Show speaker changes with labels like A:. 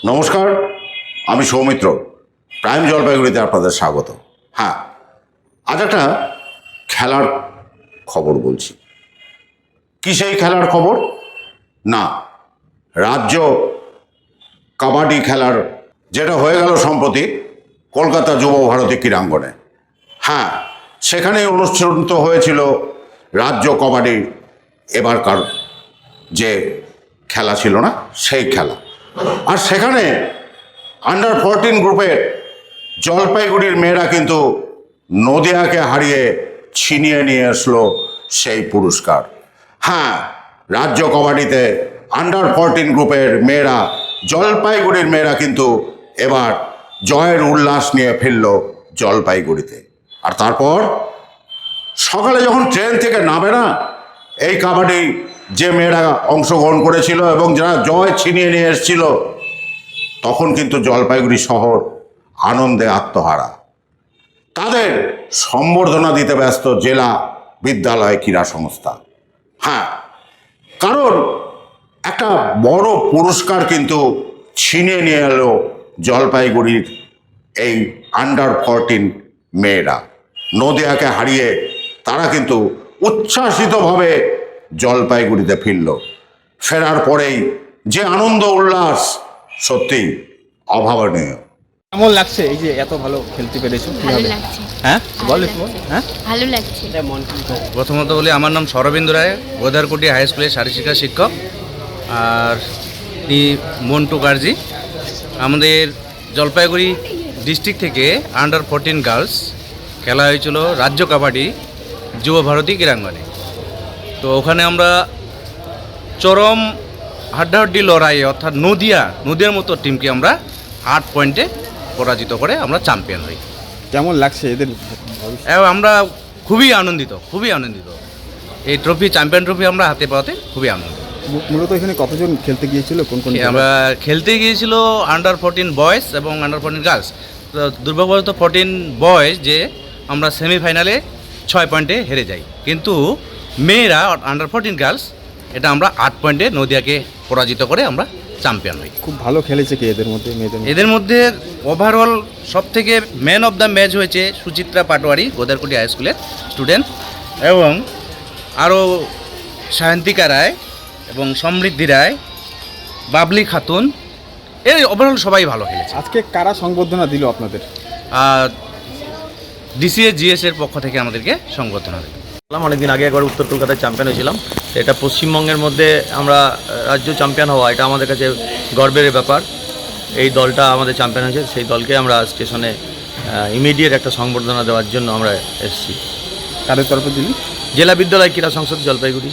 A: নমস্কার, আমি সৌমিত্র। প্রাইম জলপাইগুড়িতে আপনাদের স্বাগত। হ্যাঁ, আজ একটা খেলার খবর বলছি। কি সেই খেলার খবর? না, রাজ্য কাবাডি খেলার যেটা হয়ে গেল সম্প্রতি কলকাতা যুব ভারতী ক্রীড়াঙ্গনে। হ্যাঁ, সেখানেই অনুষ্ঠিত হয়েছিল রাজ্য কাবাডি এবারকার যে খেলা ছিল না সেই খেলা। আর সেখানে আন্ডার 14 গ্রুপের জলপাইগুড়ির মেয়েরা কিন্তু নদিয়াকে হারিয়ে ছিনিয়ে নিয়ে আসলো সেই পুরস্কার। হ্যাঁ, রাজ্য কাবাডিতে আন্ডার 14 গ্রুপের মেয়েরা, জলপাইগুড়ির মেয়েরা কিন্তু এবার জয়ের উল্লাস নিয়ে ফিরল জলপাইগুড়িতে। আর তারপর সকালে যখন ট্রেন থেকে নামে না এই কাবাডি যে মেয়েরা অংশগ্রহণ করেছিল এবং যারা জয় ছিনিয়ে নিয়ে এসেছিল, তখন কিন্তু জলপাইগুড়ি শহর আনন্দে আত্মহারা। তাদের সম্বর্ধনা দিতে ব্যস্ত জেলা বিদ্যালয় ক্রীড়া সংস্থা। হ্যাঁ, কারণ একটা বড় পুরস্কার কিন্তু ছিনিয়ে নিয়ে এলো জলপাইগুড়ির এই আন্ডার 14 মেয়েরা। নদিয়াকে হারিয়ে তারা কিন্তু উচ্ছ্বাসিতভাবে জলপাইগুড়িতে ফিরল। ফেরার পরেই যে আনন্দ উল্লাস সত্যি অভাবনীয়।
B: কেমন লাগছে এই যে এত ভালো খেলতে পেরেছো?
C: ভালো লাগছে।
B: হ্যাঁ বল
C: ভালো
B: একটু বল।
C: লাগছে।
B: হ্যাঁ
C: ভালো লাগছে।
D: প্রথমত বলি, আমার নাম সরবিন্দু রায়, গোদারকুটি হাই স্কুলের শারীরশিক্ষা শিক্ষক। আর মন্টু গার্জি। আমাদের জলপাইগুড়ি ডিস্ট্রিক্ট থেকে আন্ডার 14 গার্লস খেলা হয়েছিল রাজ্য কাবাডি যুব ভারতী ক্রীড়াঙ্গনে। তো ওখানে আমরা চরম হাড্ডাহাড্ডি লড়াই, অর্থাৎ নদিয়ার মতো টিমকে আমরা 8 পয়েন্টে পরাজিত করে আমরা চ্যাম্পিয়ন হই।
B: কেমন লাগছে এদের ভবিষ্যৎ?
D: এবং আমরা খুবই আনন্দিত। এই চ্যাম্পিয়ন ট্রফি আমরা হাতে পাওয়াতে খুবই আনন্দিত।
B: মূলত এখানে কতজন খেলতে গিয়েছিল? কোন কোন
D: আমরা খেলতে গিয়েছিল আন্ডার 14 বয়েজ এবং আন্ডার 14 গার্লস। তো দুর্ভাগ্যবশত 14 বয়েজ যে আমরা সেমিফাইনালে 6 পয়েন্টে হেরে যাই, কিন্তু মেয়েরা আন্ডার 14 গার্লস এটা আমরা 8 পয়েন্টে নদিয়াকে পরাজিত করে আমরা চ্যাম্পিয়ন হই।
B: খুব ভালো খেলেছে কি এদের মধ্যে, মেয়েদের মধ্যে?
D: এদের মধ্যে ওভারঅল সবথেকে ম্যান অফ দ্য ম্যাচ হয়েছে সুচিত্রা পাটোয়ারি, গোদারকুটি হাই স্কুলের স্টুডেন্ট, এবং আরও সায়ন্তিকা রায় এবং সমৃদ্ধি রায়, বাবলি খাতুন। এই ওভারঅল সবাই ভালো খেলেছে।
B: আজকে কারা সংবর্ধনা দিল আপনাদের?
D: ডিসিএ জিএসের পক্ষ থেকে আমাদেরকে সংবর্ধনা দেবে।
E: অনেকদিন আগে একবার উত্তর কলকাতায় চ্যাম্পিয়ন হয়েছিলাম। তো এটা পশ্চিমবঙ্গের মধ্যে আমরা রাজ্য চ্যাম্পিয়ন হওয়া, এটা আমাদের কাছে গর্বের ব্যাপার। এই দলটা আমাদের চ্যাম্পিয়ন হয়েছে, সেই দলকে আমরা স্টেশনে ইমিডিয়েট একটা সংবর্ধনা দেওয়ার জন্য আমরা এসেছি।
B: কাদের তরফে দিলি?
E: জেলা বিদ্যালয় ক্রীড়া সংসদ জলপাইগুড়ি।